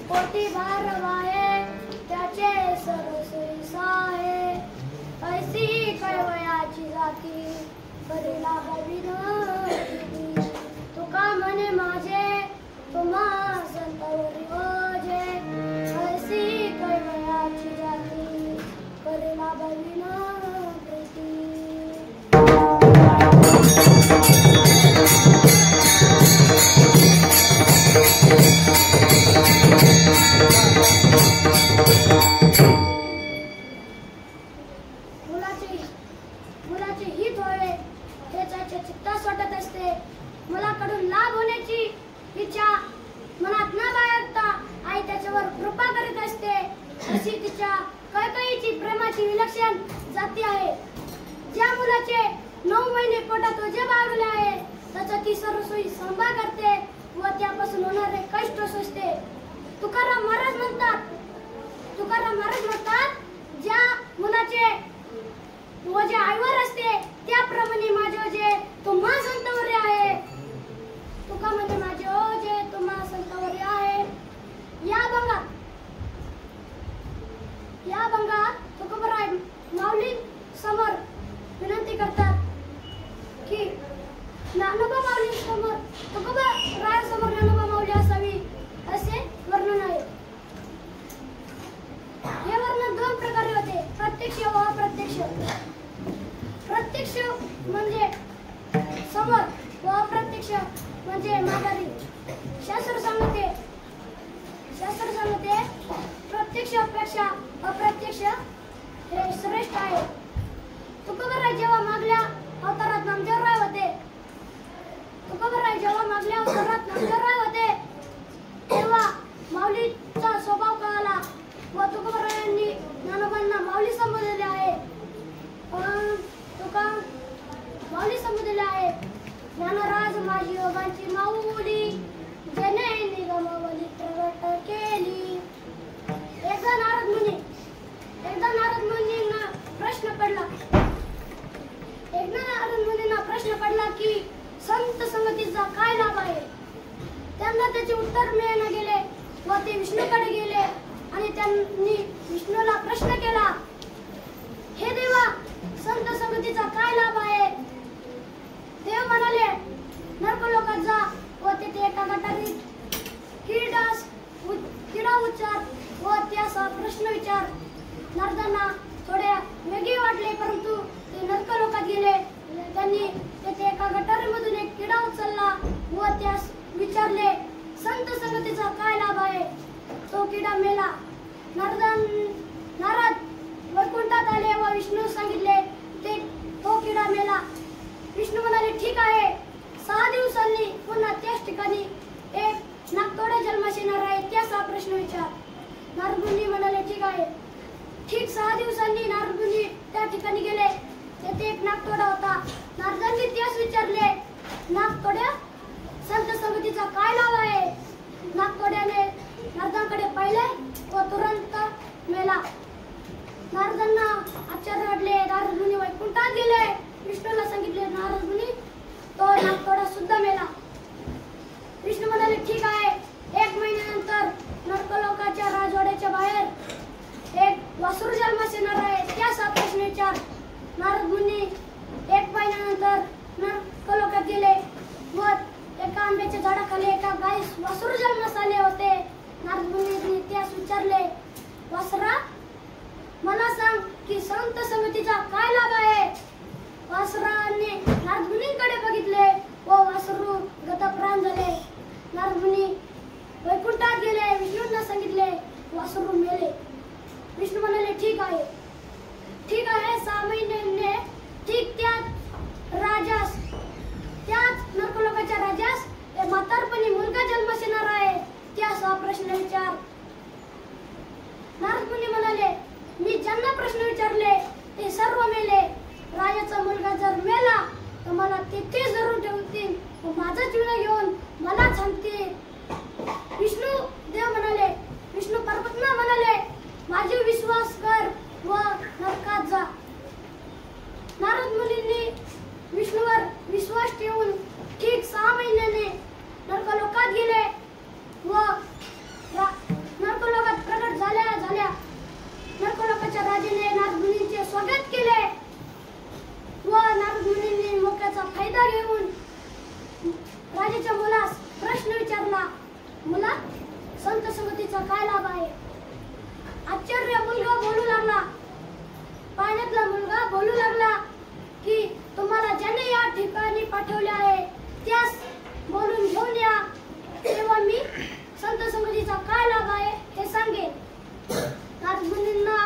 कोटी भारवाये त्याचे सरसोई साहे, ऐसी कैवयाची जाती करीला विनोदी. तुका म्हणे माझे तुम्हा संतावरी ओझे, ऐसी कैवयाची जाती करीला विनोदी. मुलाचे हित व्हावे हे त्याच्या चित्तास वाटत असते. मुलाकडून लाभ होण्याची इच्छा मनात न बाळगता आई त्याच्यावर कृपा करीत असते. अशी तिच्या कैकईची प्रेमाची विलक्षण जाती आहे. ज्या मुलाचे 9 महिने पोटात ओझे बाळगले आहे त्याचा ती सर्व सोयी सांभाळ करते व त्यापासून होणारे कष्ट सोसते. तुकाराम महाराज म्हणतात ज्या मुलाचे ओझे आईवर असते त्याप्रमाणे माझे ओझे तुम्हा संतावर आहे. तुका म्हणजे माझे ओझे तुम्हा संतावर आहे. या भंगात तुकोबराय माऊली समोर विनंती करतात की ज्ञानोबा माऊली समोर तुकोबराय समोर ज्ञानोबा माऊली असावी असे वर्णन आहे. हे वर्णन 2 प्रकारे होते, प्रत्यक्ष व अप्रत्यक्ष. प्रत्यक्ष म्हणजे समोर व अप्रत्यक्ष म्हणजे माघारी. शास्त्र सांगते प्रत्यक्षापेक्षा अप्रत्यक्ष हे श्रेष्ठ आहे. तुकोबराय जेव्हा मागल्या अवतारात नामदेवराय होते तेव्हा माऊलीचा स्वभाव कळाला व तुकोबरायांनी ज्ञानोबांना माऊली संबोधले आहे. ज्ञानराज माझी योगांची माऊली जने निगमवली प्रगट केली. एकदा नारद मुनींना प्रश्न पडला की संत संगतीचा काय लाभ आहे. त्यांना त्याचे उत्तर मिळेना गेले व ते विष्णूकडे गेले आणि त्यांनी विष्णूला प्रश्न केला, हे देवा संत संगतीचा काय लाभ आहे. देव म्हणाले, नरकलोकात जा व तेथे एका गटारीत किडा उच्चार व त्याचा प्रश्न विचार. नारदांना थोडे वेगळे वाटले परंतु ते नरकलोकात गेले. त्यांनी तेथे एका गटारीमधून एक किडा उचलला व त्यास विचारले, संत संगतीचा काय लाभ आहे. तो किडा मेला. नारद वैकुंठात आले व विष्णू सांगितले तो किडा मेला. विष्णू म्हणाले, ठीक आहे, 6 दिवसांनी पुन्हा त्याच ठिकाणी एक नागतोडा जन्मास येणार आहे, त्याचा प्रश्न विचार. नारद मुनी म्हणाले, ठीक आहे. ठीक 6 दिवसांनी नारद मुनी त्या ठिकाणी गेले. तेथे एक नागतोडा होता. नारदांनी त्यास विचारले, नागतोड्या संत संगतीचा काय लाभ आहे. नागतोड्याने नारदांकडे पाहिले व तुरंत मेला. नारदांना आश्चर्य वाटले. नारद मुनी वैकुंठात गेले. विष्णूला सांगितले. नारद मुनी तो नागतोडा सुद्धा मेला. विष्णू म्हणाले, ठीक आहे, 1 महिन्यानंतर नरकलोकाच्या राजवाड्याच्या बाहेर एक वासरू जन्मास येणार आहे, त्याचा प्रश्न विचार. नारद मुनी 1 महिन्यानंतर नरकलोकात गेले व एका आंब्याच्या झाडाखाली एका गायीस वासरू जन्मास आले होते. नारद मुनींनी त्यास विचारले, वासरा मला सांग की संत संगतीचा काय लाभ आहे. वासराने नारद मुनींकडे बघितले व वासरू गतप्राण झाले. नारद मुनी वैकुंठात गेले. विष्णूंना सांगितले, वासरू मेले. विष्णू म्हणाले, ठीक आहे. 6 महिन्याने ठीक त्याच नरकलोकाच्या राजास म्हातारपणी मुलगा जन्मास येणार आहे, त्याचा प्रश्न विचार. नारद मुनी म्हणाले, मी ज्यांना प्रश्न विचारले ते सर्व मेले. सुवास ठेवून ठीक 6 महिन्याने नरकलोकात गेले व नरकलोकात प्रकट झाल्या नरकलोकाच्या राजाने नारद मुनींचे स्वागत केले व नारद मुनींनी मोक्याचा फायदा घेऊन राजाच्या मुलास प्रश्न विचारला, मुला संत संगतीचा काय लाभ आहे? आश्चर्य मुलगा बोलू लागला, पाण्यातला मुलगा बोलू लागला की तुम्हाला ज्याने या ठिकाणी पाठवले आहे त्यास बोलून घेऊन या, तेव्हा मी संत संगतीचा काय लाभ आहे हे सांगेन. नारद मुनींना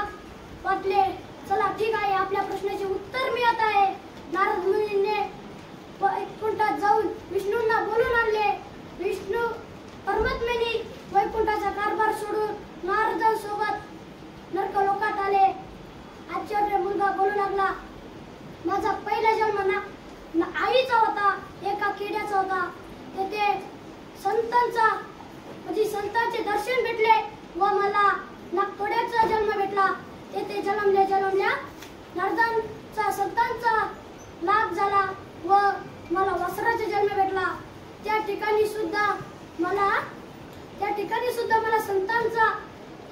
वाटले चला ठीक आहे, आपल्या प्रश्नाचे उत्तर मिळत आहे. नारद मुनींनी वैकुंठात जाऊन विष्णूंना बोलून आणले. विष्णू परमात्म्याने वैकुंठाचा कारभार सोडून नारदांसोबत नरकलोकात आले. आश्चर्य मुलगा बोलू लागला, माझा पहिला जन्म आईचा होता, एका किड्याचा होता. तेथे संतांचे दर्शन भेटले व मला नागतोड्याचा जन्म भेटला. तेथे जन्मल्या नारदांचा संतांचा लाभ झाला व मला वासराचा जन्म भेटला. त्या ठिकाणी सुद्धा मला संतांचा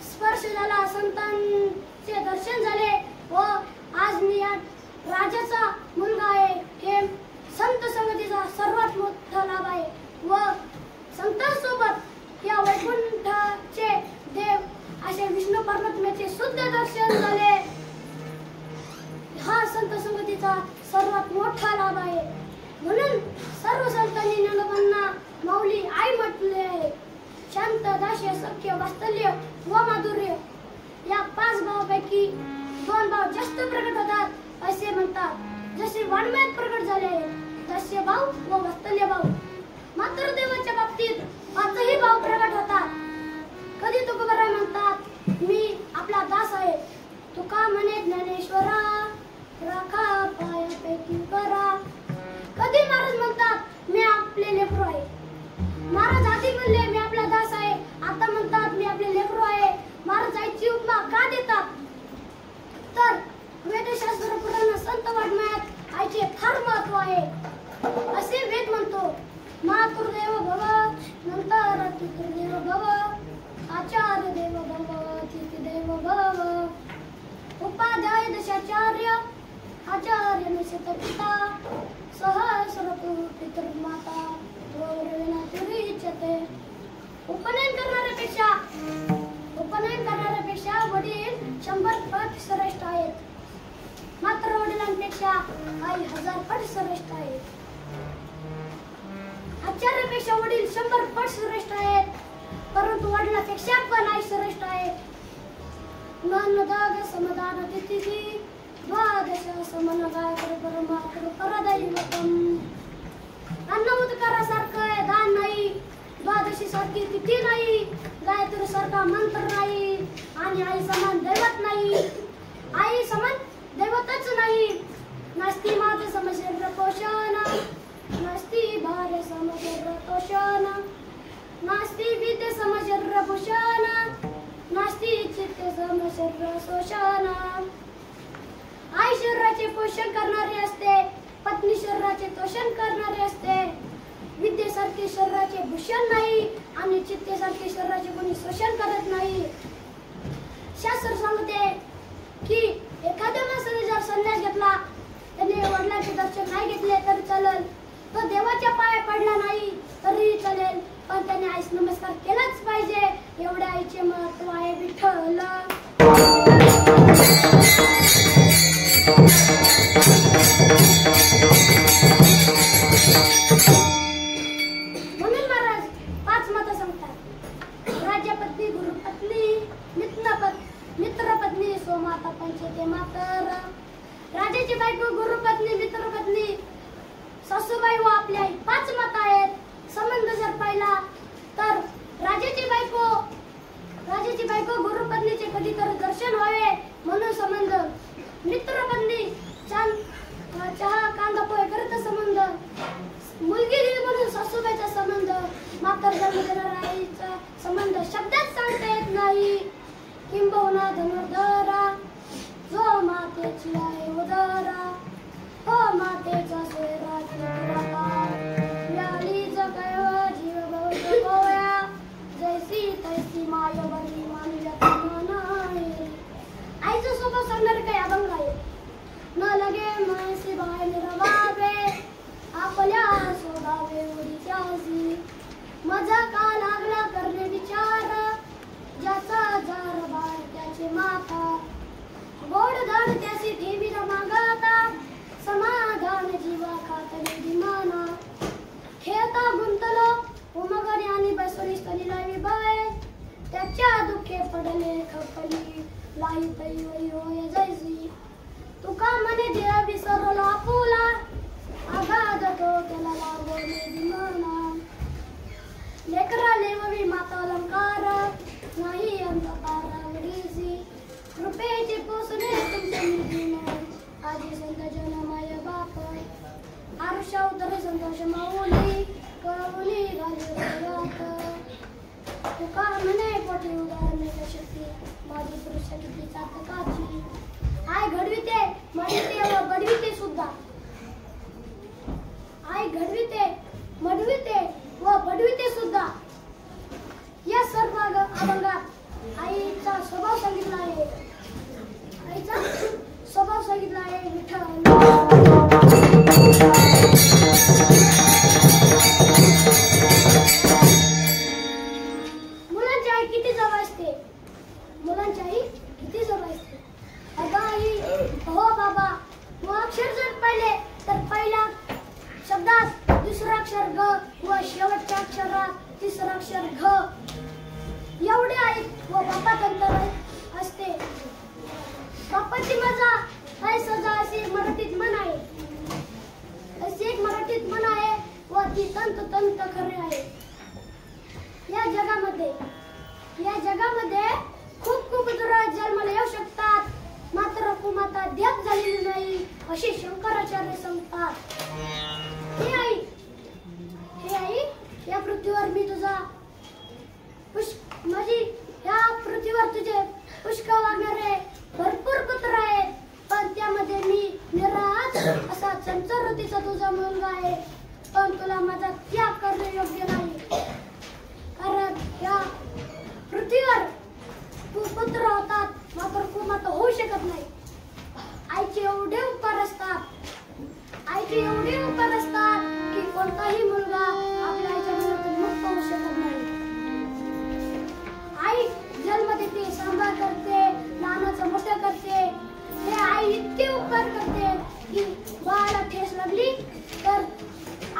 स्पर्श झाला, संतांचे दर्शन झाले व आज मी या राजाचा मुलगा आहे. हे संत संगतीचा सर्वात मोठा लाभ आहे व संतांसोबत या वैकुंठाचे देव असे विष्णू परमात्म्याचे सुद्धा दर्शन झाले. हा संत संगतीचा सर्वात मोठा लाभ आहे. म्हणून सर्व संतांनी ज्ञानोबांना माऊली आई म्हटले आहे. शांत, दास्य, सख्य, वात्सल्य व माधुर्य या 5 भावापैकी 2 भाव जास्त प्रकट होतात असे म्हणतात. जसे वाङ्मयात प्रकट झाले तसे भाव व वात्सल्य भाव. मात्र देवाच्या बाबतीत 5ही भाव प्रकट होतात. कधी तुकोबाराय म्हणतात मी आपला दास आहे. तुका म्हणे ज्ञानेश्वरा राखा पायापैकी करा. कधी महाराज म्हणतात मी आपले लेकरू आहे. महाराज आधी म्हणले मी आपला दास आहे, आता म्हणतात मी आपले लेकरू आहे. महाराज आईची उपमा का देतात? तर वेदशास्त्र पुराण संत वाङ्मयात आईचे फार महत्व आहे. असे वेद म्हणतो, मातृदेव भव, नंतर पितृदेव भव, आचार्य देव भव, अतिथिदेव भव, उपाध्याय दशाचार्य, आचार्य निषेध पिता, सहस्रतु पितृमाता, गौरवेना तुरीच्यते. उपनयन करणाऱ्यापेक्षा वडील 100 पट श्रेष्ठ आहेत. मात्र वडिलांपेक्षा आई 1000 पट श्रेष्ठ आहेत. आचार्यापेक्षा वडील 100 पट श्रेष्ठ आहेत, परंतु वडिलांपेक्षा पण आई श्रेष्ठ आहे. नन्नदाग समदान तिथी द्वादश समनगाय परमात्र परदैवतम. अन्न उदकारासारखं दान नाही, द्वादशी सारखी तिथी नाही, गायत्री सारखा मंत्र नाही आणि आई समान दैवत नाही. आई समान दैवतच नाही. नसती माझ समशरीर पोषण, नसती भार समशरीर तोषण, नसती विद्य समशरीर भूषण, नसती चित्त समशरीर शोषण. आई शरीराचे पोषण करणारी असते, पत्नी शरीराचे तोषण करणारी असते. विद्येसारखे शरीराचे भूषण नाही आणि चित्तेसारखे शरीराचे कोणी शोषण करत नाही. शास्त्र सांगते की एखाद्या माणसाने जर संन्यास घेतला, त्याने वडिलांचे दर्शन नाही घेतले तरी चालेल, तो देवाच्या पाया पडला नाही तरी चालेल, पण त्याने आईस नमस्कार केलाच पाहिजे. एवढे आईचे महत्व आहे विठ्ठल. म्हणून महाराज 5 माता सांगतात, राज्यपत्नी, गुरुपत्नी, मित्रपत्नी, सोमाता, पंचते मातर. राजाची बायको, गुरुपत्नी, मित्रपत्नी, सासूबाई व आपली आई 5 माता आहेत. संबंध जर पाहिला तर राजाची बायको गुरुपत्नीचे कधीतरी दर्शन व्हावे म्हणून संबंध. मित्रपत्नी चहा कांदा पोहे करत संबंध. मुलगी दिली म्हणून सासूबाईचा संबंध. मातर जन्म देणाऱ्या आईचा संबंध शब्दात सांगता येत नाही. किंबहुना धनुर्धरा, जो मातेची आहे उदरा, हो मातेचा सोयरा जावे उडी त्यासी माझा का लागला करणे विचार ज्याचा जार बाळ त्याचे माथा गोड धड त्यासी ठेवी न मागता समाधान जीवा खातली दिमाना खेळता गुंतलो उमगणे आणि बसवली स्थली लावी बाय त्याच्या दुःखे पडले खपली लाई तई वई होय जैसी तुका मने देह विसरलो आपुला आघात तो त्याला लागोले दिमाना लेकरा लेववी माता अलंकार नाही अंधकार आवडीसी कृपेची पोसणे तुमच्या निधीने आजी संत जनमाय बाप आरुष्या उतर संतोष माऊली कळवली घालत तुका म्हणे पोटी उदाहरण्याची शक्ती माझी पुरुष किती चातकाची आई घडविते मडविते व बडविते सुद्धा आई घडविते मडविते व बडविते सुद्धा या सर्व अभंगात आईचा स्वभाव सांगितला आहे आईचा स्वभाव सांगितला आहे विठ्ठल मुलांची आई किती जवळ असते मुलांची आई किती जवळ असते अगं आई हो बाबा तू अक्षर जर पाहिले तर पहिल्या शब्दात दुसरा अक्षर ग व शेवटच्या अक्षरात तिसरा अक्षर घ एवढे आई व बापात अंतर असते बापाची मजा काय सजा अशी मराठीत म्हण आहे अशी एक मराठीत म्हण आहे व ती तंत तंत खरे आहे या जगामध्ये खूप खूप जन्माला येऊ शकतात मात्र कुमाता देत झालेली नाही अशी शंकराचार्य सांगतात हे आई या पृथ्वीवर मी तुझा माझी या पृथ्वीवर तुझे पुष्कळ वागणारे भरपूर पुत्र आहेत पण त्यामध्ये मी निराश असा चंचलवृत्तीचा तुझा मुलगा आहे पण तुला माझा त्याग करणे योग्य नाही कारण या पृथ्वीवर पुत्र होतात मात्र कुमाता होऊ शकत नाही आईचे एवढे उपकार असतात की कोणताही मुलगा आपल्या आईच्या मनातून मुक्त होऊ शकत नाही आई जन्म देते सांभाळ करते लहानाचं मोठं करते हे आई इतके उपकार करते की बाळाला ठेस लागली तर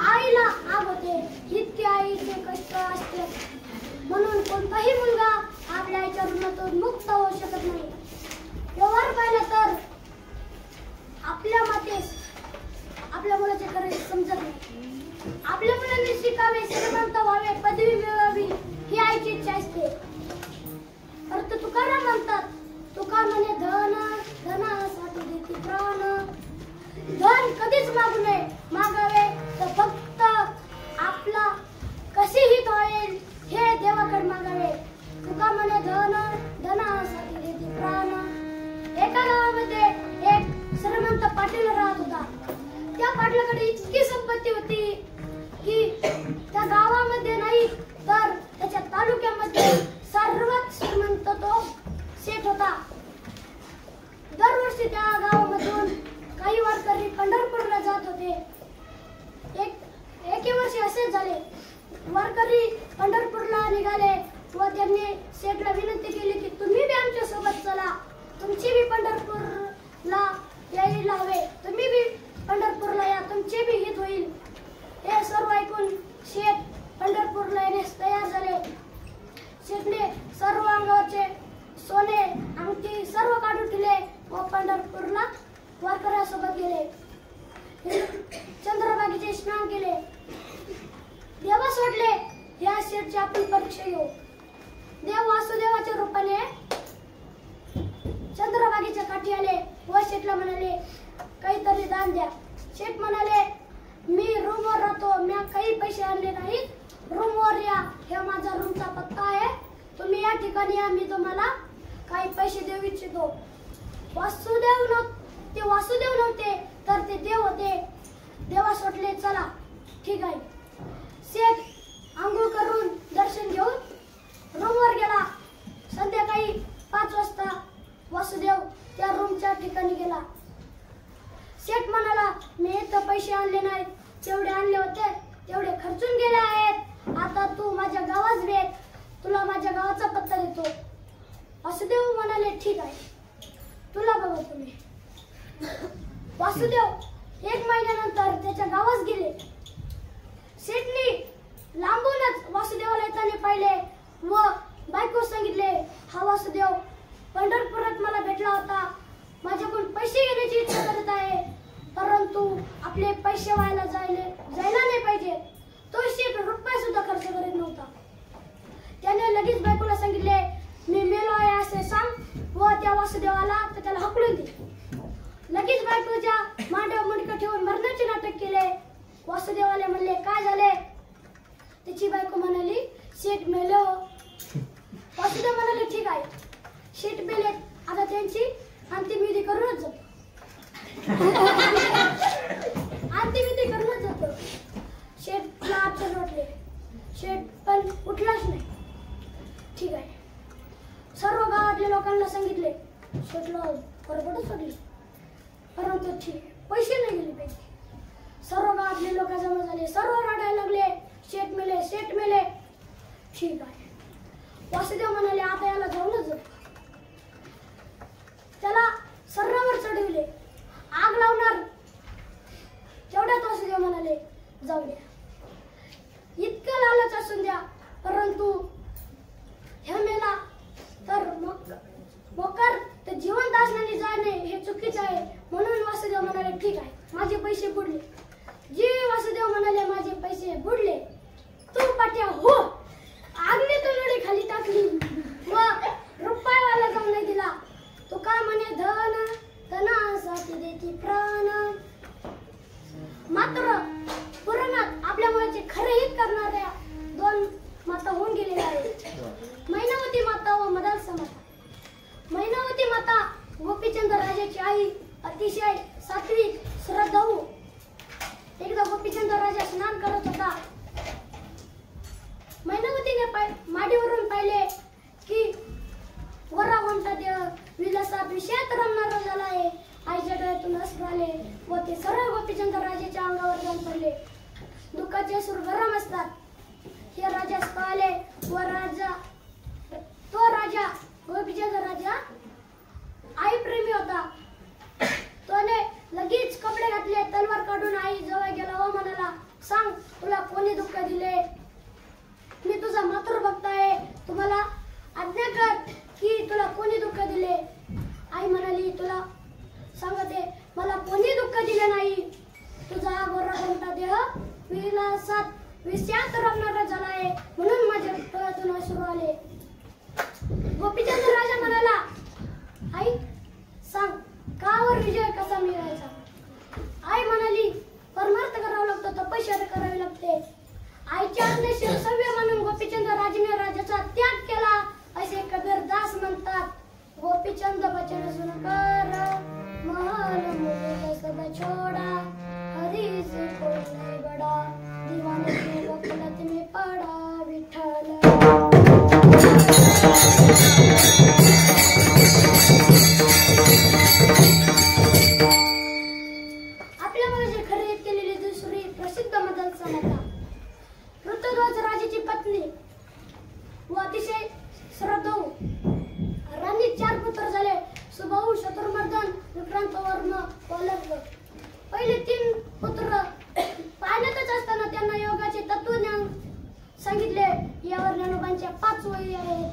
आईला आग होते इतके आईचे कष्ट असते म्हणून कोणताही मुलगा आपल्या आईच्या ऋणातून मुक्त होऊ शकत नाही व्यवहार पाहिला तर आपल्या मातेस आपल्या मुलाचे खरे समजत नाही आपल्या मुलांनी शिकावे श्रीमंत व्हावे पदवी मिळवावी ही आईची इच्छा असते परंतु तुकाराम म्हणतात तुका म्हणे धन धनासाठी देती प्राण धन कधीच मागू नये मागावे तर फक्त आपला कसे हित होईल हे देवाकडे मागावे तुका म्हणे धनासाठी देती प्राण एका गावामध्ये एक श्रीमंत पाटील राहत होता त्या पाटलाकडे इतकी संपत्ती होती की त्या गावामध्ये नाही तर त्याच्या तालुक्यामध्ये सर्वात श्रीमंत तो शेठ होता दरवर्षी त्या गावामधून काही वारकरी पंढरपूरला जात होते एके वर्षी असेच झाले वारकरी पंढरपूरला निघाले व त्यांनी शेठला विनंती केली की तुम्ही बी आमच्या सोबत चला तुमची बी पंढरपूरला यायला हवे तुम्ही बी पंढरपूरला या तुमचे बी हित होईल हे सर्व ऐकून शेठ पंढरपूरला येण्यास तयार झाले शेठने सर्व अंगावरचे सोने अंगठी सर्व काढून ठेवले व पंढरपूरला वारकऱ्यासोबत गेले चंद्रभागेचे स्नान केले देवा सोडले या शेठची आपण परीक्षा घेऊ देव वासुदेवाच्या रूपाने चंद्रभागेच्या काठी आले व शेठला म्हणाले काहीतरी दान द्या शेठ म्हणाले मी रूमवर राहतो मी काही पैसे आणले नाहीत रूमवर या हे माझा रूमचा पत्ता आहे तुम्ही या ठिकाणी या मी तुम्हाला काही पैसे देऊ इच्छितो वासुदेव नव्हते तर ते देव होते देवा सोडले चला ठीक आहे शेठ आंघोळ करून दर्शन घेऊन रूमवर गेला संध्याकाळी 5 वाजता वासुदेव त्या रूमच्या ठिकाणी गेला शेठ म्हणाला मी इथं पैसे आणले नाहीत तेवढे आणले होते तेवढे खर्चून गेले आहेत. आता तू माझ्या गावात भेट, तुला माझ्या गावाचा पत्ता देतो. वासुदेव म्हणाले ठीक आहे, तुला बघा तुम्ही. वासुदेव 1 महिन्यानंतर त्याच्या गावात गेले. शेठनी लांबूनच वासुदेवाला येताना पाहिले व बायको सांगितले, हा वासुदेव पंढरपुरात मला भेटला होता. माझ्याकडून पैसे घेण्याची इच्छा करत आहे, परंतु आपले पैसे व्हायला जायला नाही पाहिजे. तो शेठ रुपये सुद्धा खर्च करीत नव्हता. त्याने लगेच बायकोला सांगितले, मी मेलो आहे असे सांग व त्या वासुदेवाला तर त्याला हकलून दे. लगेच बायकोच्या मांडीवर मुंडकं ठेवून मरणाचे नाटक केले. वासुदेवाला म्हणले, काय झाले? त्याची बायको म्हणाली, शेठ मेलो. वासुदेव म्हणाले, ठीक आहे, शेठ मेले, आता त्यांची अंतिम विधी करूनच जातो. अंतिम विधी करूनच जातो. शेठला अडचण वाटले. शेठ पण उठलाच नाही. ठीक आहे, सर्व गावातल्या लोकांना सांगितले. शेठला बरोबरच पडली, परंतु ठीक पैसे नाही गेले पाहिजे. सर्व गावातले लोक जमा झाले. सर्व रडायला लागले, शेठ मेले, शेठ मेले. ठीक आहे, वासुदेव म्हणाले, आता याला जाऊनच जातो. त्याला सर्रावर चढविले, आग लावणार. तेवढ्यात वासुदेव म्हणाले, जाऊ द्या, इतकं लालच असून द्या, परंतु ह्या मेला तर मोकार तर जिवंत असल्याने जाणे हे चुकीचे आहे. म्हणून वासुदेव म्हणाले, ठीक आहे, माझे पैसे बुडले. जे वासुदेव म्हणाले, माझे पैसे बुडले, तू पाट्या हो. आगने तो लढी खाली टाकली व रुपयावाला जाऊन नाही दिला. तू का म्हणे, धन धनासाठी देती प्राण. मात्र पुराणात आपल्या मुलाचे खरे हित करणाऱ्या 2 माता होऊन गेलेल्या आहेत, मैनावती माता व मदालसा माता. मैनावती माता गोपीचंद राजाची आई, अतिशय सात्विक श्रद्धाळू. एकदा गोपीचंद राजा स्नान करत होता. मैनावतीने माडीवरून पाहिले की वरा वंटा देव विलासात विषयात रमणारा झाला आहे. आईच्या डोळ्यातून अश्रू आले व ते सरळ गोपीचंद राजाच्या अंगावर जाऊन पडले. दुःखाचे अश्रू गरम असतात हे राजास कळले व तो राजा गोपीचंद राजा आई प्रेमी होता. त्याने लगेच कपडे घातले, तलवार काढून आई जवळ गेला व म्हणाला, सांग, तुला कोणी दुःख दिले? मी तुझा मातृभक्त आहे, तुम्हाला आज्ञा कर की तुला कोणी दुःख दिले? आई म्हणाली, तुला सांगते, मला कोणी दुःख दिले नाही. तुझा गोरा गोरा देह विलासात विषयात रमणारा झाला आहे, म्हणून माझ्या डोळ्यातून अश्रू आले. गोपीचंद राजा म्हणाला, आई सांग, कावर विजय कसा मिळवायचा? आई म्हणाली, परमार्थ करावा लागतो, तपश्चर्या करावी लागते. आईच्या आज्ञेशिवाय सव्य म्हणून गोपीचंद राजाने राजाचा त्याग केला असे कबीर दास म्हणतात. गोपीचंद बचन सुनकर महल मुझे सब छोड़ा, हरी से कोई नहीं बड़ा, दीवाने की वकलत में पड़ा विठ्ठल. आपल्या मुलाची खरेदी केलेली दुसरी प्रसिद्ध मदालसा माता, ऋतुध्वज राजाची पत्नी व अतिशय श्रद्धाळू. राणी 4 पुत्र झाले, सुबाहू, शत्रुमर्दन, विक्रांत वर्म व लग्न. पहिले 3 पुत्र पाण्यातच असताना त्यांना योगाचे तत्वज्ञान सांगितले. यावर ज्ञानोबांच्या 5 वही आहेत.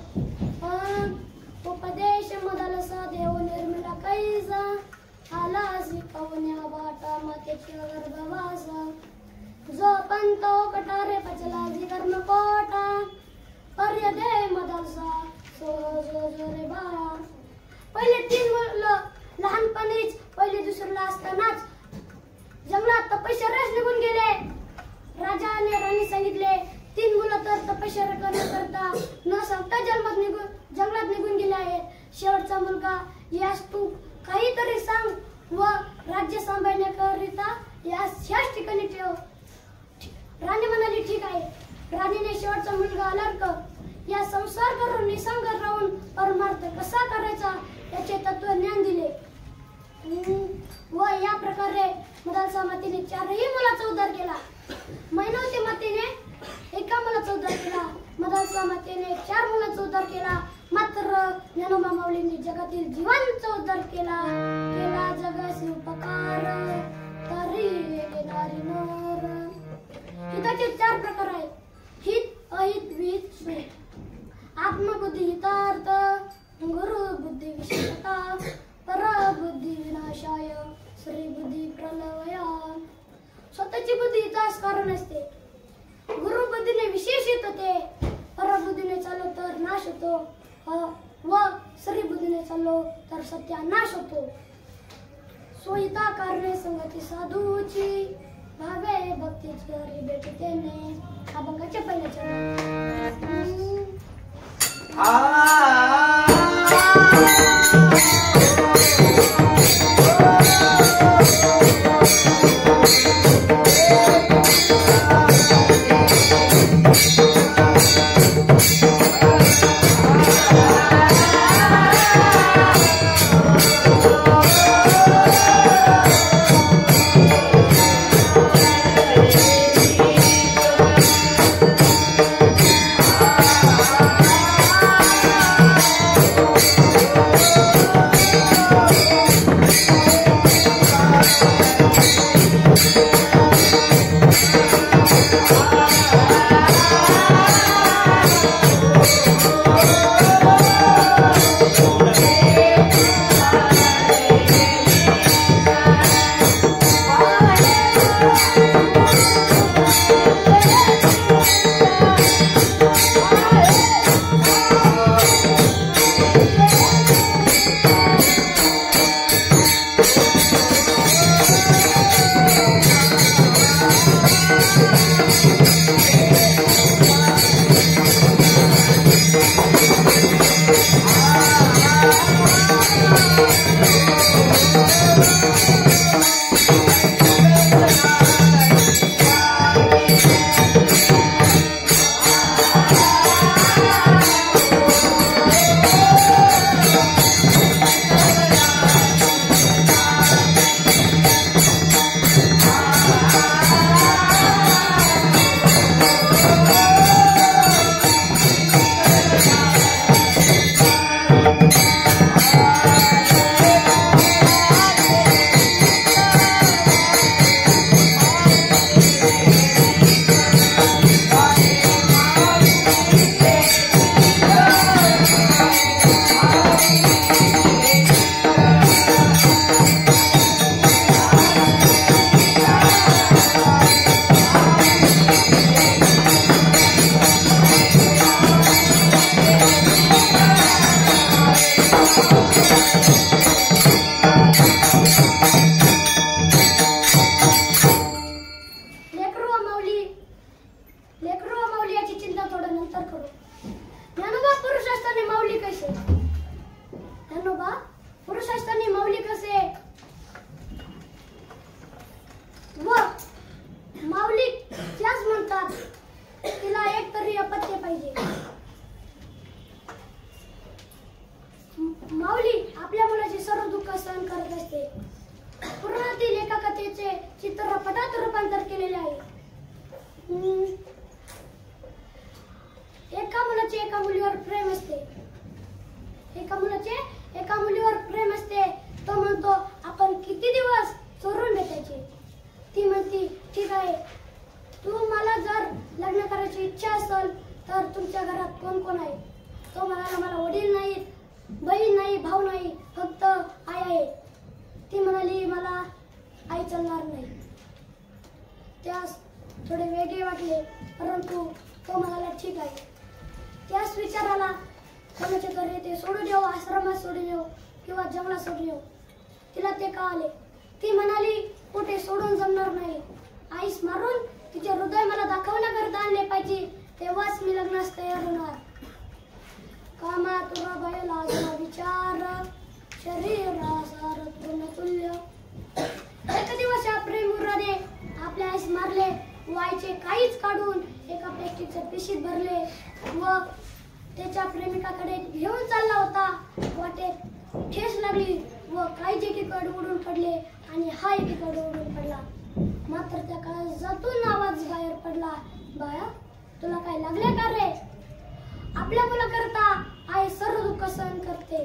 उपदेश मदालसा देव निर्मिला कैसा, आला शिकवण्या बाटा मातेची गर्भवासा, जो पंत कटारे पचला कर्म कोटा, पर्य दे मदालसा सो रे बाळा. पहिले 3 मुलं लहानपणीच पहिली दुसरीला असतानाच जंगलात तपश्चर्यास निघून गेले. राजाने राणी सांगितले, 3 मुलं तर तपश्चर्या करण्याकरता न सांगता जंगलात निघून गेले आहेत. शेवटचा मुलगा, यास तू काहीतरी सांग व राज्य सांभाळण्याकरिता यास ह्याच ठिकाणी ठेव. राणी म्हणाली, ठीक आहे. राणीने शेवटचा मुलगा अलर्क या संसार करून निसंग राहून परमार्थ कसा करायचा याचे तत्वज्ञान दिले व या प्रकारे मदालसा मातेने 4ही मुलांचा उद्धार केला. मैनावती उद्धार केला. मात्र ज्ञानोबा माऊलींनी जगातील जीवांचा उद्धार केला. केला जगासी उपकार तरी येणारी नर. हिताचे 4 प्रकार आहेत. हित, अहित, विहित, सुहित. आत्मबुद्धी हितार्थ, गुरु बुद्धी विशेषता, परबुद्धी विनाशाय, श्री बुद्धी प्रलया. स्वतःची बुद्धी हितास कारण असते. गुरु बुद्धीने विशेष हित होते. परबुद्धीने चाललो तर नाश होतो व श्री बुद्धीने चाललो तर सत्यानाश होतो. स्वहिता कारणे संगती साधूची, भावे भक्तीची हरी भेटतेने. अभंगाच्या पहिल्या चरणात. चित्रपटात रूपांतर केलेले आहे. एका मुलाचे एका मुलीवर प्रेम असते. एका मुलाचे एका मुलीवर प्रेम असते. तो म्हणतो आपण किती दिवस चोरून भेटायचे. ती म्हणती ठीक आहे, तू मला जर लग्न करायची इच्छा असेल तर तुमच्या घरात कोण कोण आहे. तो म्हणाला मला वडील नाहीत, बहीण नाही, भाऊ नाही, फक्त आई आहे. ती म्हणाली मला आई चालणार नाही. त्यास थोडे वेगळे वाटले, परंतु तो म्हणाला ठीक आहे. त्याच विचाराला कोणाच्या घरी ते सोडू देऊ, आश्रमात सोडू देऊ किंवा जंगलात सोडू देऊ. तिला ते कळाले. ती म्हणाली कुठे सोडून जमणार नाही. आईस मारून तिचे हृदय मला दाखवण्याकरता आणले पाहिजे, तेव्हाच मी लग्नास तयार होणार. कामा तुरा बैला विचार शरीरासार तुल्य. एक दिवस या प्रेमुराने आपल्या आईस मारले व आईचे काहीच काढून एका प्लास्टिकच्या पिशवीत भरले व त्याच्या प्रेमिकाकडे घेऊन चालला होता. वाटेत ठेस लागली व काही एकीकडे उडून पडले आणि हा एकीकडे उडून पडला. मात्र त्या काळजातून आवाज बाहेर पडला, बाळा तुला काय लागले का रे. आपल्या मुलाकरता आई सर्व दुःख सहन करते.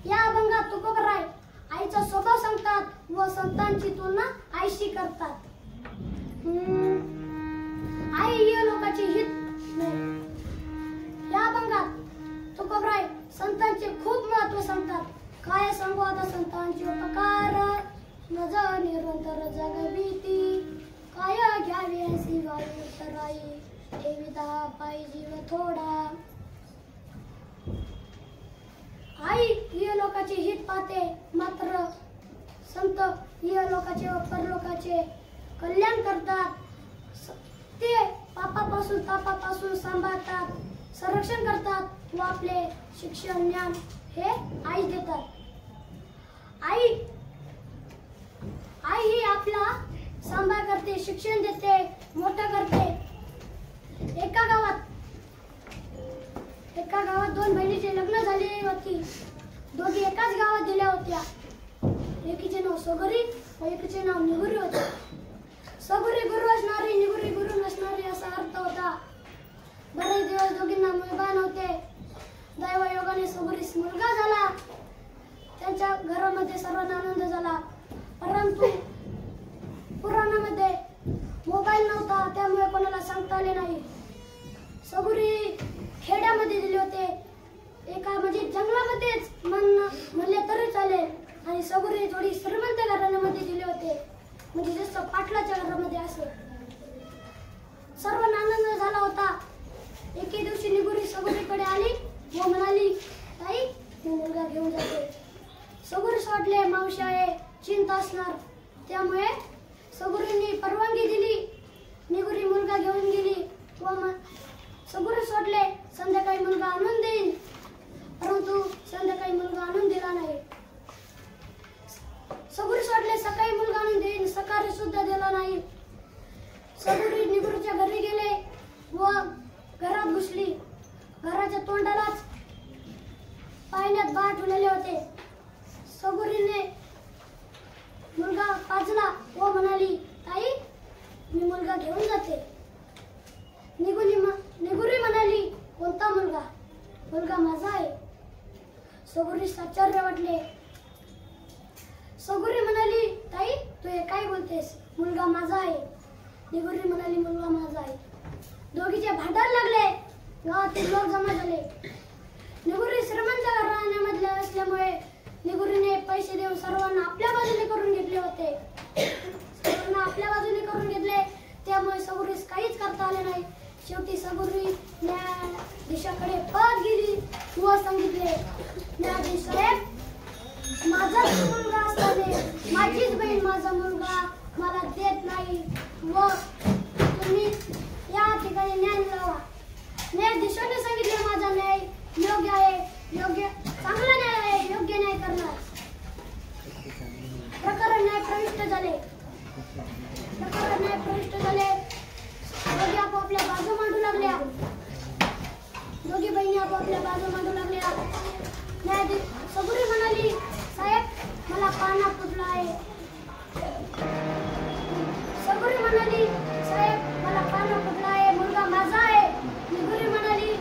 या अभंगात तुकोबराय आईचा स्वभाव सांगतात व संतांची तुलना आईशी करतात. आई ही लोकांची हित नाही. या अभंगात तुकोबराय संतांचे खूप महत्व सांगतात. काय सांगू आता संतांचे उपकार, मज निरंतर जगभीती, काय घ्यावे शिवाय उत्तराई, ठेविता पायी जीव थोडा. आई ही लोकांचे हित पाहते, मात्र संत ही लोकांचे व परलोकाचे कल्याण करतात. ते पापापासून तापापासून सांभाळतात, संरक्षण करतात व आपले शिक्षण ज्ञान हे आई देतात. आई ही आपला सांभाळ करते, शिक्षण देते, मोठं करते. एका गावात दोन बहिणीचे लग्न झाले होती. दोघी एकाच गावात दिल्या होत्या. एकीचे नाव सगुरी व एकीचे नाव निगुरी होते. सगुरी गुरु असणारी, निगुरी गुरु नसणारी असा अर्थ होता. बरेच दिवस दोघींना मुलगा नव्हते. दैवयोगाने सगुरीस मुलगा झाला. त्यांच्या घरामध्ये सर्वांना आनंद झाला. परंतु पुराणामध्ये मोबाईल नव्हता, त्यामुळे कोणाला सांगता आले नाही. सगुरी खेड्यामध्ये दिले होते, एका म्हणजे जंगलामध्येच म्हणले तरी चालेल. आणि सगुरी थोडी श्रीमंत घराण्यामध्ये दिले होते, म्हणजे जसं पाटलाच्या घरामध्ये असेल. सर्वांना आनंद झाला होता. एके दिवशी निगुरी सगुरीकडे आली व म्हणाली, ताई मी मुलगा घेऊन जाते. सगुरीस वाटले मावशी आहे, चिंता असणार, त्यामुळे सगुरींनी परवानगी दिली. निगुरी मुलगा घेऊन गेली व सगुरीस वाटले संध्याकाळी मुलगा आणून देईल, परंतु संध्याकाळी मुलगा आणून दिला नाही. सगुरीस वाटले सकाळी मुलगा आणून देईल, सकाळी सुद्धा दिला नाही. सगुरी निगुरीच्या घरी गेले व घरात घुसली. घराच्या तोंडालाच पाण्यात बाळ ठेवलेले होते. सगुरीने मुलगा पाजला व म्हणाली, ताई मी मुलगा घेऊन जाते. निगुरी म्हणाली, कोणता मुलगा? मुलगा माझा आहे. सगुरीस आश्चर्य वाटले. सगुरी म्हणाली, ताई तू हे काय बोलतेस? मुलगा माझा आहे. निगुरी म्हणाली, मुलगा माझा आहे. दोघीचे भांडण लागले. गावातील लोक जमा झाले. निगुरी श्रीमंत घराण्यामधले असल्यामुळे निगुरीने पैसे देऊन सर्वांना आपल्या बाजूने करून घेतले होते. सर्वांना आपल्या बाजूने करून घेतले, त्यामुळे सगुरीस काहीच करता आले नाही. शेवटी सगुरी न्यायाधीशाकडे पळत गेली व सांगितले, न्यायाधीश साहेब, माझाच मुलगा असताना माझीच बहीण माझा मुलगा मला देत नाही व तुम्ही या ठिकाणी न्याय लावा. न्यायाधीशाने सांगितले, माझा न्याय योग्य आहे, चांगला न्याय आहे, योग्य न्याय करणार. प्रकरण न्याय प्रविष्ट झाले. दोघी आपापल्या बाजू मांडू लागल्या. दोघी बहिणी आपापल्या बाजू मांडू लागल्या. न्यायाधीश सगुरी म्हणाली, साहेब मला पाना फुटला आहे. सगुरी म्हणाली, साहेब मला पाना फुटला आहे, मुलगा माझा आहे. निगुरी म्हणाली,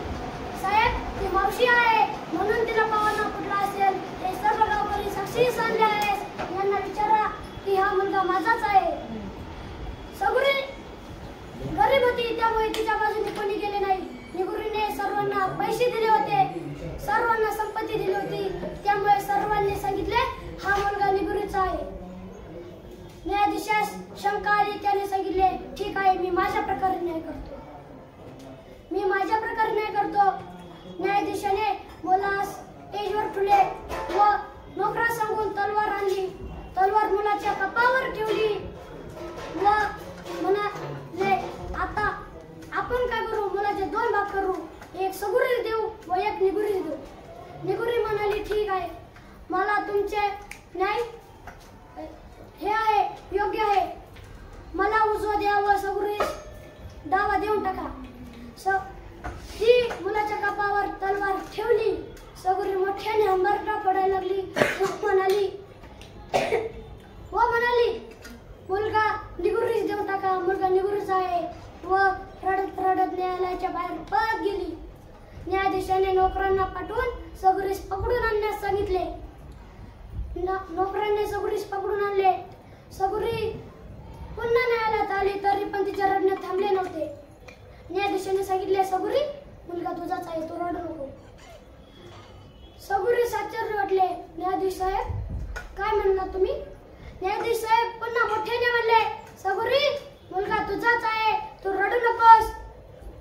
साहेब ती मावशी आहे म्हणून तिला पाना फुटला असेल. हे सर्व गावकरी साक्षीस आणले आहेत. यांना विचारा की हा मुलगा माझाच आहे. सगुरी गरीब होती, त्यामुळे तिच्या बाजूने कोणी गेले नाही. निगुरीने सर्वांना पैसे दिले होते, सर्वांना संपत्ती दिली होती, त्यामुळे सर्वांनी सांगितले हा मुलगा निगुरीचा आहे. न्यायाधीशास शंका आली. त्याने सांगितले, ठीक आहे, मी माझ्या प्रकारे न्याय करतो. न्यायाधीशाने मुलास स्टेजवर ठेवले व नोकरा सांगून तलवार आणली. तलवार मुलाच्या कपावर ठेवली व म्हणाले, आता आपण काय करू? मुलाचे दोन भाग करू, एक सगुरी देऊ व एक निगुरी देऊ. निगुरी म्हणाली, ठीक आहे, मला तुमचे न्याय हे आहे, योग्य आहे. मला उजवा द्या व सगुरीस डावा देऊन टाका. ती मुलाच्या कपावर तलवार ठेवली. सगुरी मोठ्याने हंबरटा पडायला लागली म्हणाली, मुलगा निगुरीस देऊन टाका, मुलगा निगुरीचा आहे. व रडत रडत न्यायालयाच्या बाहेर पळत गेली. न्यायाधीशाने नोकरांना पाठवून सगुरीस पकडून आणण्यास सांगितले. नोकरांनी सगुरीस पकडून आणले. सगुरी पुन्हा न्यायालयात आली तरी पण तिचे रडणे थांबले नव्हते. न्यायाधीशाने सांगितले, सगुरी, मुलगा तुझाच आहे, तू रडू नको. सगुरीस आश्चर्य वाटले. न्यायाधीश साहेब, काय म्हणला तुम्ही? न्यायाधीश साहेब पुन्हा मोठ्याने म्हणले, सगुरी, मुलगा तुझाच आहे, तू रडू नकोस.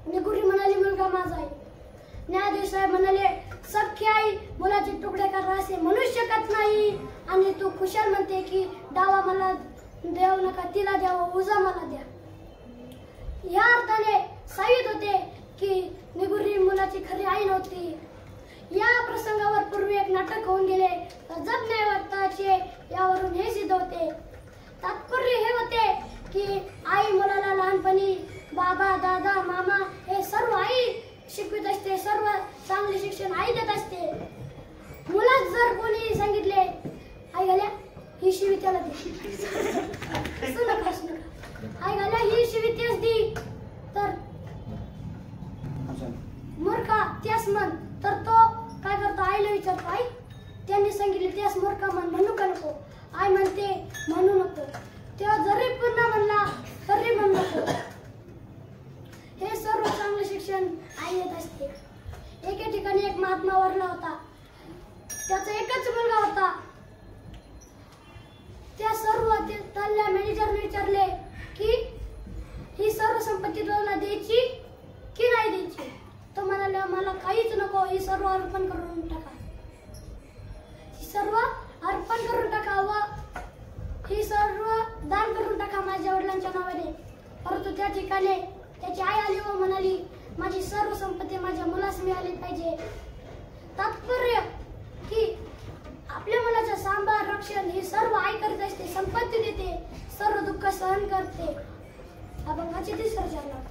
निगुरी म्हणाली, मुलगा माझा आहे. न्यायाधीश साहेब म्हणाले, सख्खी आई मुलाचे तुकडे करा असे म्हणू शकत नाही, आणि तू खुशाल म्हणते की डावा मला देऊ नका, तिला द्यावं, उजा मला द्या. या अर्थाने साहित्य होते की निगुरी मुलाची खरी आई नव्हती. या प्रसंगावर पूर्वी एक नाटक होऊन गेले, जग न्यायवादाचे, यावरून हे सिद्ध होते. तात्पर्य हे होते की आई मुलाला लहानपणी बाबा, दादा, मामा हे सर्व आई शिकवित असते, सर्व चांगले शिक्षण आई देत असते. मुलाच जर कोणी सांगितले, आई घाल्या ही शिवी त्याला दे, आई घाल्या ही शिवी तेच दी, तर मूर्खा त्यास म्हण, तर तो काय करतो, आईला विचारतो, आई त्यांनी सांगितले त्यास मूर्खा म्हण, म्हणू का नको? आई म्हणते म्हणू नको. तेव्हा जरी पुन्हा म्हणला तरी म्हणू नको. हे सर्व चांगले शिक्षण आई देत असते. एके ठिकाणी एक महात्मा वारला होता. त्याचा एकच मुलगा होता. त्या सर्व त्याला मॅनेजरने विचारले की ही सर्व संपत्ती तुला द्यायची की नाही द्यायची? तो म्हणाला, मला काहीच नको, ही सर्व अर्पण करून टाका, ही सर्व अर्पण करून टाका व ही सर्व दान करून टाका माझ्या वडिलांच्या नावाने. परंतु त्या ठिकाणी त्याची आई आली व म्हणाली, माझी सर्व संपत्ती माझ्या मुलास मिळाली पाहिजे. तात्पर्य की आपल्या मुलाच्या सांभाळ, रक्षण हे सर्व आई करत असते, संपत्ती देते, सर्व दुःख सहन करते. अभंगाचे तिसरा चरण.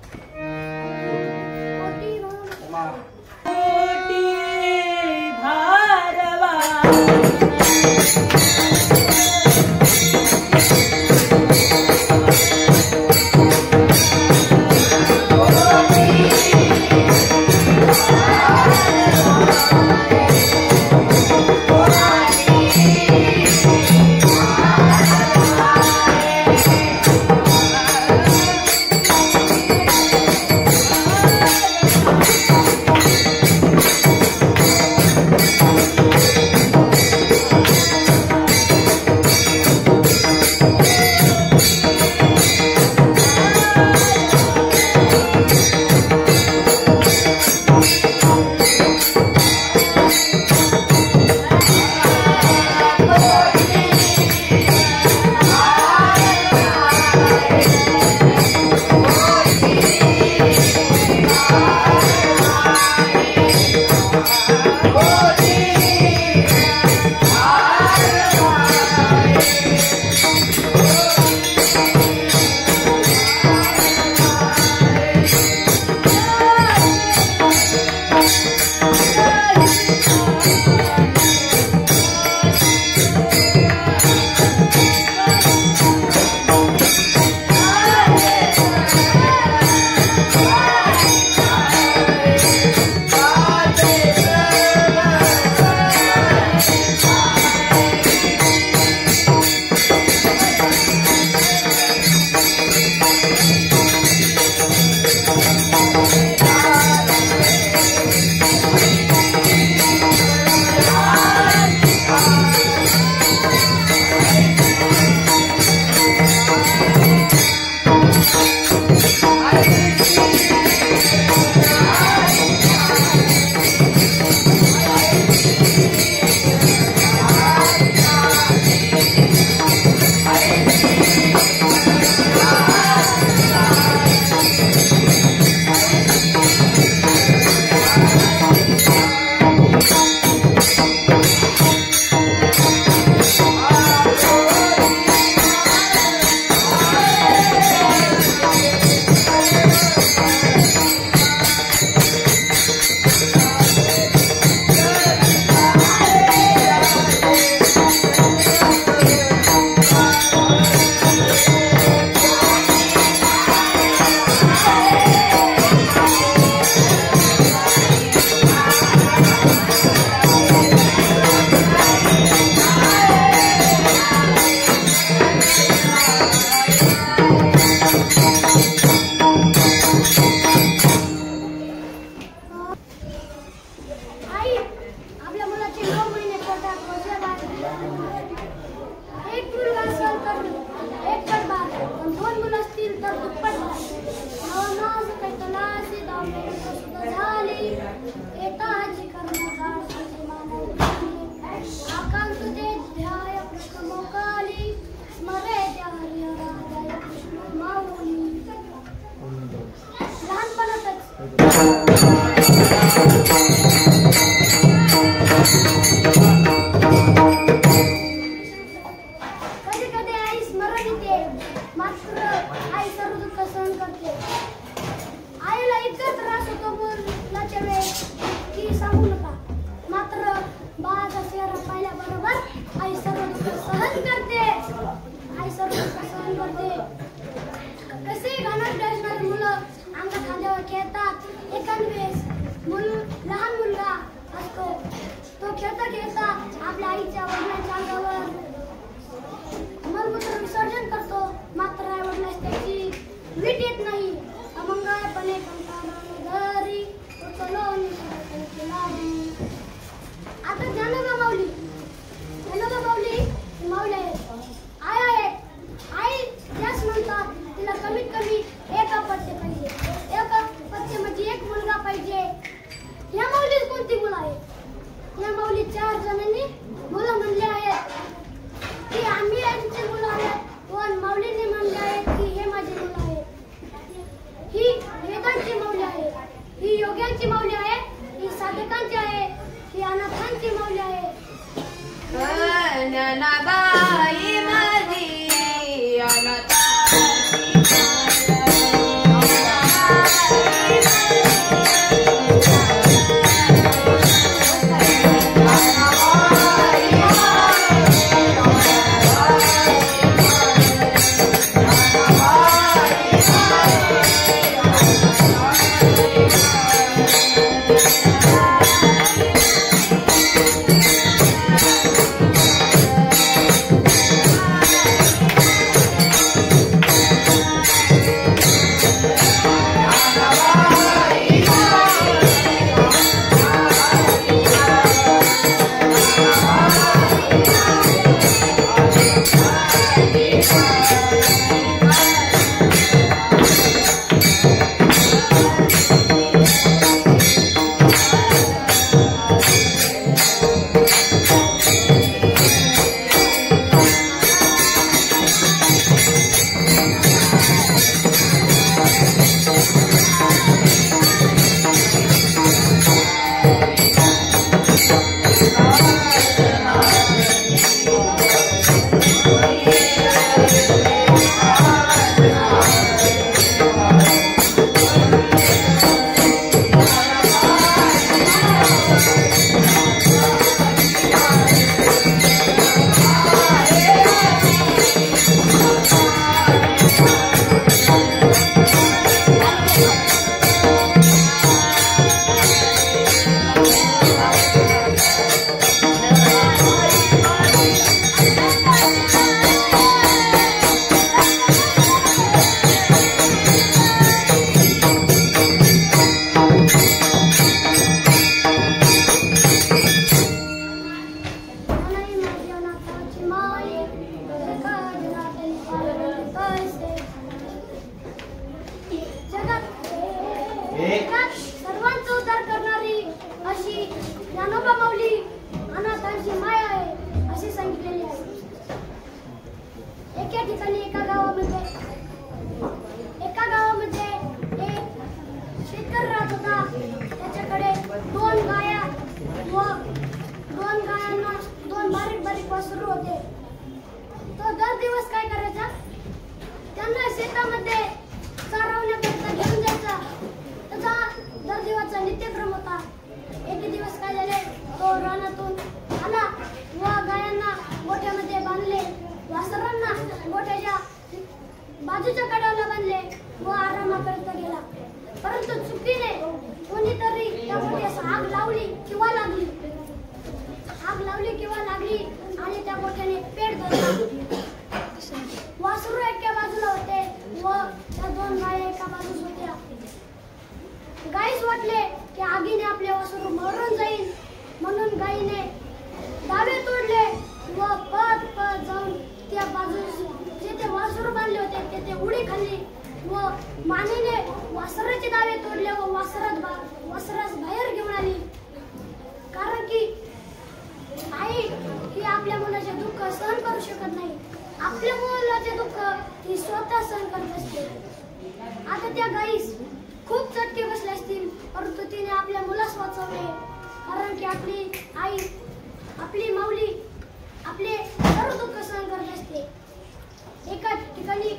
कधी कधी आई स्मरण येते, मात्र आई सर्व दुःख सहन करते. आईला इतका त्रास होतो मुलाच्या वेळेस की सांगू नका, मात्र बाळाचा चेहरा पाहिल्याबरोबर आई सर्व दुःख सहन करते. आई सर्व दुःख सहन करते. कसे घाणेरडे असणारी मुलं आमच्या खांद्यावर खेळतात. एखाद्यावेळेस लहान मुलगा असतो, तो खेळता खेळता आपल्या आईच्या वडिलांच्या अंगावर मलमूत्र विसर्जन करतो, मात्र आई वडिलांस त्याची वीट येत नाही. अमंगळपणे घरी उचलून आता ज्ञानोबा माऊली माऊली आहे, आई आहे. आई त्याच म्हणतात तिला कमीत कमी एक अपत्य पाहिजे. एक अपत्य म्हणजे एक मुलगा पाहिजे. या माऊलीत कोणती मुलं आहेत? या माऊली 4 जणांनी मुलं म्हणले आहेत की आम्ही यांची मुलं आहेत. पण माऊलींनी म्हणले आहेत की हे माझी मुलं आहेत. ही वेदांची माऊली आहे, ही योग्यांची माऊली आहे, ही साधकांची आहे, ही अनाथांची माऊली आहे. ज्ञानाबाई माझी अनाथांची सर्वांचा उद्धार करणारी अशी ज्ञानोबा माऊली अनाथांची माया आहे असे सांगितलेले आहे. एका ठिकाणी एका गावामध्ये एक शेतकरी राहत होता. त्याच्याकडे 2 गाया व 2 गायांना 2 बारीक बारीक वासरू होते. तो दर दिवस काय करायचा, त्यांना शेतामध्ये चारवण्याकरता घेऊन जायचा. त्याचा दर दिवसचा नित्यक्रम होता. एक दिवस काय झाले, तो रानातून आला व गायांना गोठ्यामध्ये बांधले, वासरांना गोठ्याच्या बाजूच्या कडाला बांधले व आरामाकरता गेला. परंतु चुकीने कोणीतरी त्या गोठ्यास आग लावली किंवा लागली आणि त्या गोठ्याने पेट धरला. वासरू एका बाजूला होते व त्या 2 गाया एका बाजूस होत्या. गाईस वाटले की आगीने आपले वासरू मरून जाईल, म्हणून गाईने दावे तोडले व पळत जाऊन त्या बाजूस जेथे वासरू बांधले होते तेथे उडी खाल्ली व मानेने वासराचे दावे तोडले व वासरास बाहेर घेऊन आली. कारण की आई ही आपल्या मुलाचे दुःख सहन करू शकत नाही. आपल्या मुलाचे दुःख ती स्वतः सहन करत असते. आता त्या गाईस खूप चटके बसले असतील आपली आई, आपली माऊली आपले सर्व दुःख सहन करत असते. एका ठिकाणी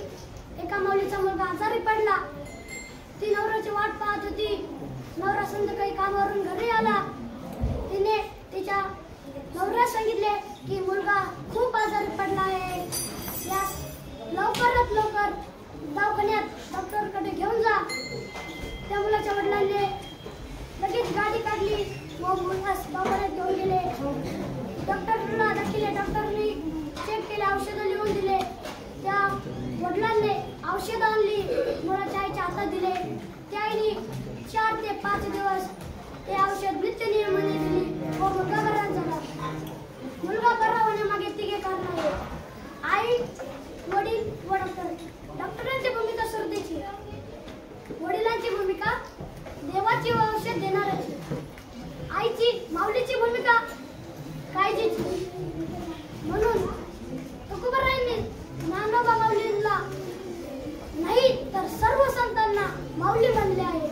एका माऊलीचा मुलगा आजारी पडला. ती नवऱ्याची वाट पाहत होती. नवरा संध्याकाळी कामावरून घरी आला. तिने तिच्या नवऱ्यास सांगितले की मुलगा खूप आजारी पडला आहे, यास लवकरात लवकर दवाखान्यात डॉक्टरकडे घेऊन जा. त्या मुलाच्या वडिलांनी लगेच गाडी काढली व मुलास दवाखान्यात घेऊन गेले. डॉक्टरला दाखवले. डॉक्टरनी चेक केले, औषधं लिहून दिले. त्या वडिलांनी औषधं आणली, मुलाच्या आईच्या हातात दिले. त्या आईने 4 ते 5 दिवस ते औषध नित्य नियमाने दिली व मुलगा बरा झाला. मुलगा बरा होण्यामागे 3 कारण आहेत: आई, वडील व डॉक्टर. डॉक्टरांची भूमिका श्रद्धेची, वडिलांची भूमिका देवाची व औषध देणाऱ्याची, आईची माऊलीची भूमिका काळजीची. म्हणून तुकोबारायांनी ज्ञानोबा माऊलींना नाही तर सर्व संतांना माऊली म्हणले आहे.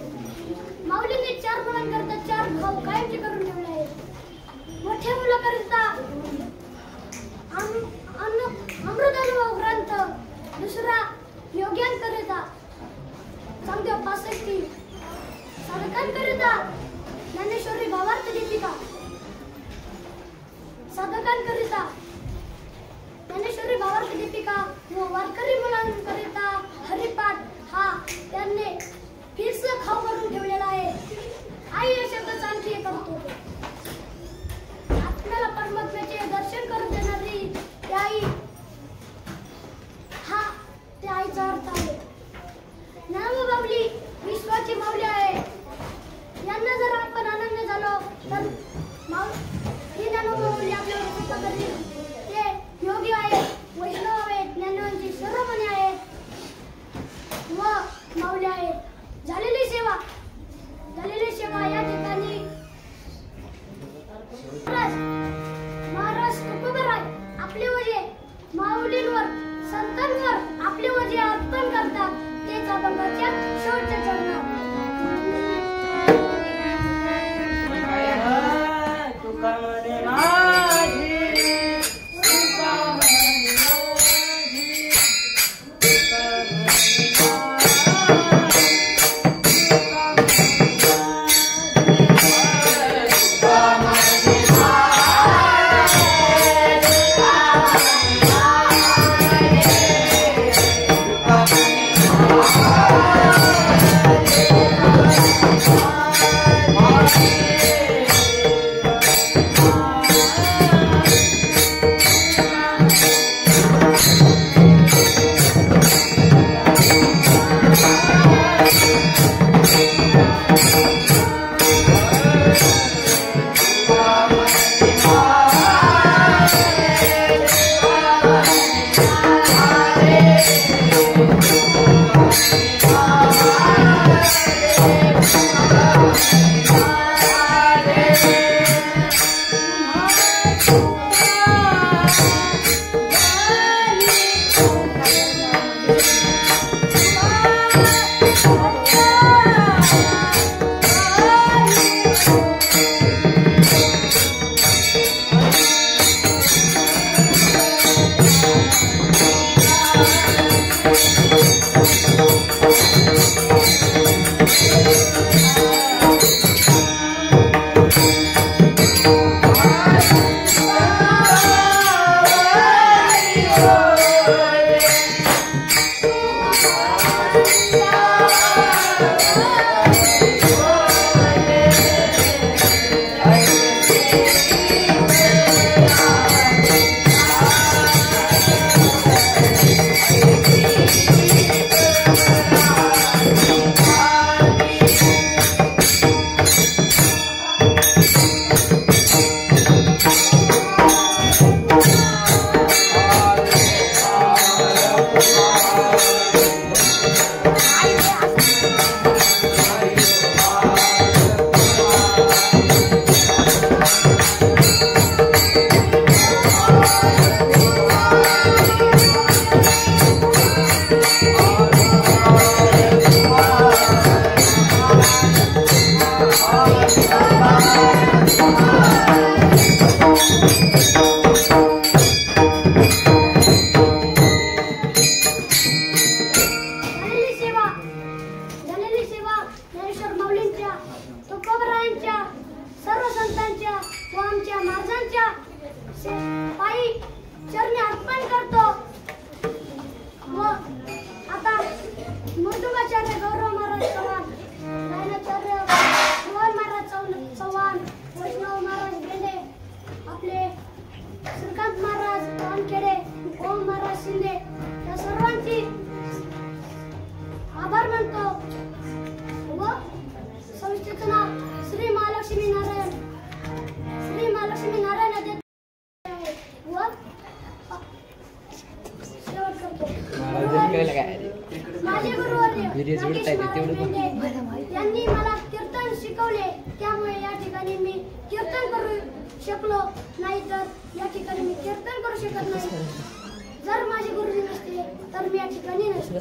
माऊलींनी 4 मुलांकरता 4 खाऊ कायमचे करून ठेवले आहेत. मोठ्या मुलाकरिता अमृतानुभव ग्रंथ, दुसरा योग्यांकरिता चांगदेव 65, साधकांकरिता ज्ञानेश्वरी भावार्थ दीपिका, साधकांकरिता ज्ञानेश्वरी भावार्थ दीपिका व वारकरी मुलांकरिता हरिपाठ हा त्यांनी फिक्स खाऊ करून ठेवलेला आहे. आई या शब्दाचा आणखी एक अर्थ होतो. आपल्याला परमात्म्याचे दर्शन करून देणारी ती आई, हा त्या आईचा अर्थ आहे. ज्ञानोबा माऊली विश्वाची माऊली आहे. यांना जर आपण आनंद झालो तर ही ज्ञानोबा माऊली आपल्याला कृपा करतील. ते योगी आहेत, वैष्णव आहेत, ज्ञानवांची सर्वमणी आहेत व माऊली आहेत. झालेली सेवा या ठिकाणी महाराज तुकोबाराय आपले वजे माऊलींवर, संतांवर आपले वजे अर्पण करतात. तेच अभंगाच्या शेवटच्या चरणात. तुकोबरायांच्या, सर्व संतांच्या व आमच्या महाराजांच्या पायी चरणी अर्पण करतो. व आता मृदुंगाचार्य गौरव महाराज चव्हाण, गायनाचार्य मोहन महाराज चव्हाण, वैष्णव महाराज बेंडे, आपले श्रीकांत महाराज वानखेडे, ओम महाराज शिंदे या सर्वांची आभार मानतो. व संस्थेचं नाव श्री महालक्ष्मी नारायण देत व शेवट करतो. माझे गुरुवर्य नागेश महाराज बेंडे यांनी मला कीर्तन शिकवले, त्यामुळे या ठिकाणी मी कीर्तन करू शकलो, नाहीतर या ठिकाणी मी कीर्तन करू शकत नाही. जर माझे गुरुजी नसते तर मी या ठिकाणी नसते.